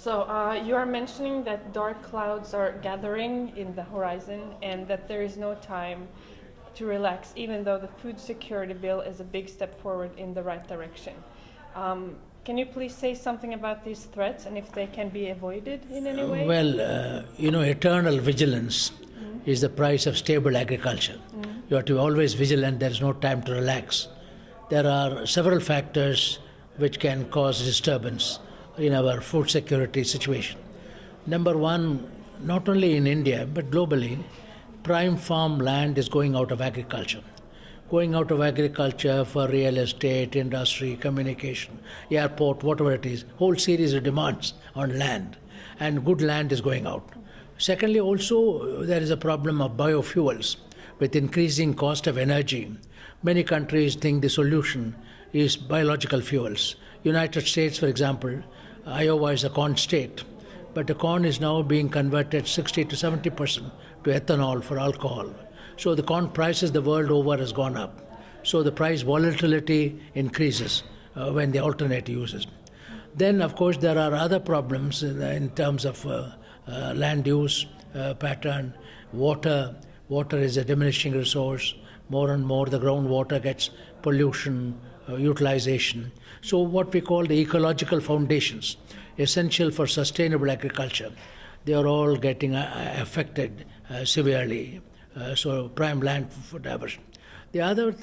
You are mentioning that dark clouds are gathering in the horizon and that there is no time to relax, even though the food security bill is a big step forward in the right direction. Can you please say something about these threats and if they can be avoided in any way? Eternal vigilance is the price of stable agriculture. You have to be always vigilant, there is no time to relax. There are several factors which can cause disturbance in our food security situation. Number one, not only in India but globally, prime farm land is going out of agriculture. Going out of agriculture for real estate, industry, communication, airport, whatever it is, whole series of demands on land, and good land is going out. Secondly, also there is a problem of biofuels. With increasing cost of energy, many countries think the solution is biological fuels. United States, for example, Iowa is a corn state, but the corn is now being converted 60 to 70% to ethanol for alcohol. So the corn prices the world over has gone up. So the price volatility increases when they alternate uses. Then, of course, there are other problems in terms of land use pattern, water. Water is a diminishing resource. More and more the groundwater gets pollution, utilization. So what we call the ecological foundations, essential for sustainable agriculture, they are all getting affected severely. So prime land for diversion. The other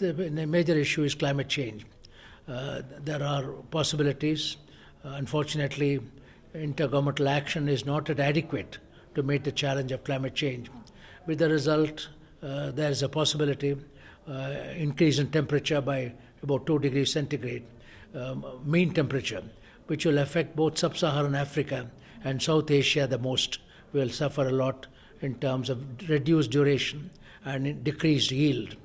major issue is climate change. There are possibilities. Unfortunately, intergovernmental action is not adequate to meet the challenge of climate change. With the result, there is a possibility increase in temperature by about 2 degrees centigrade, mean temperature, which will affect both sub-Saharan Africa and South Asia the most. Will suffer a lot in terms of reduced duration and decreased yield.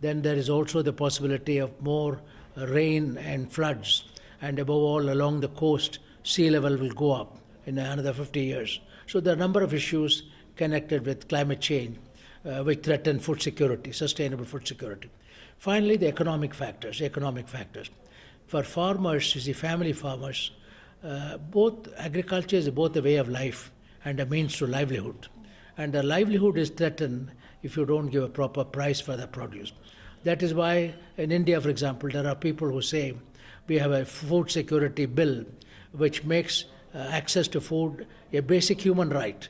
Then there is also the possibility of more rain and floods, and above all along the coast, sea level will go up in another 50 years. So there are a number of issues connected with climate change which threaten food security, sustainable food security. Finally, the economic factors. For farmers, you see, family farmers, both agriculture is both a way of life and a means to livelihood. And the livelihood is threatened if you don't give a proper price for the produce. That is why in India, for example, there are people who say we have a food security bill which makes access to food a basic human right,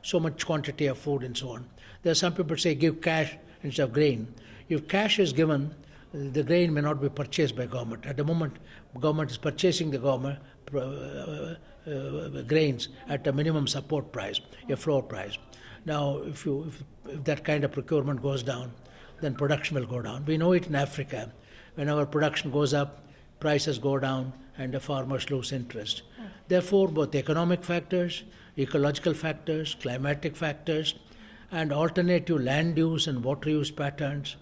so much quantity of food and so on. There are some people say give cash instead of grain. If cash is given, the grain may not be purchased by government. At the moment, government is purchasing the grains at a minimum support price, a floor price. Now, if that kind of procurement goes down, then production will go down. We know it in Africa. When our production goes up, prices go down and the farmers lose interest. Therefore, both economic factors, ecological factors, climatic factors, and alternative land use and water use patterns,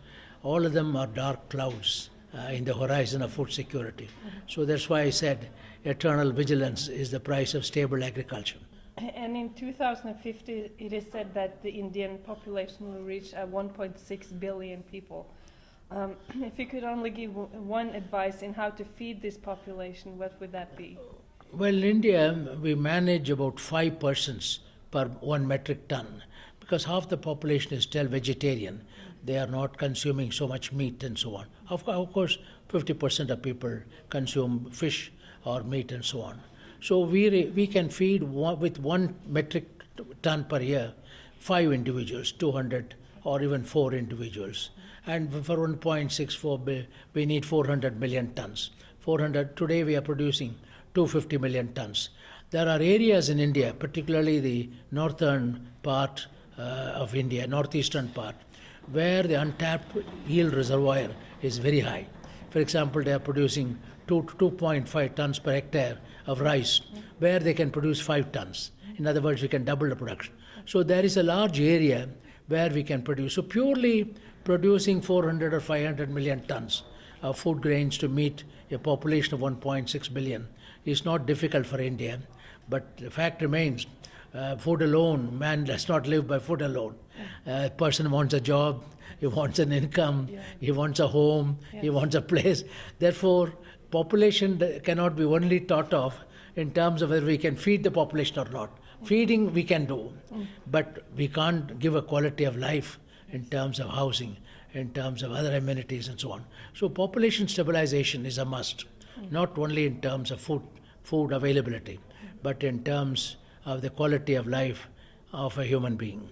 all of them are dark clouds in the horizon of food security. So that's why I said eternal vigilance is the price of stable agriculture. And in 2050, it is said that the Indian population will reach 1.6 billion people. If you could only give one advice in how to feed this population, what would that be? Well, in India, we manage about 5 persons per 1 metric ton, because half the population is still vegetarian. They are not consuming so much meat and so on. Of course, 50% of people consume fish or meat and so on. So we can feed with 1 metric ton per year 5 individuals, 200 or even 4 individuals. And for 1.64 we need 400 million tons. Today we are producing 250 million tons. There are areas in India, particularly the northern part of India, northeastern part, where the untapped yield reservoir is very high. For example, they are producing 2.5 tons per hectare of rice, where they can produce 5 tons. In other words, we can double the production. So there is a large area where we can produce. So purely producing 400 or 500 million tons of food grains to meet a population of 1.6 billion is not difficult for India. But the fact remains, food alone, man does not live by food alone. A person wants a job, he wants an income, he wants a home, he wants a place. Therefore, population cannot be only thought of in terms of whether we can feed the population or not. Feeding we can do, but we can't give a quality of life in terms of housing, in terms of other amenities and so on. So population stabilization is a must, not only in terms of food availability, but in terms of the quality of life of a human being.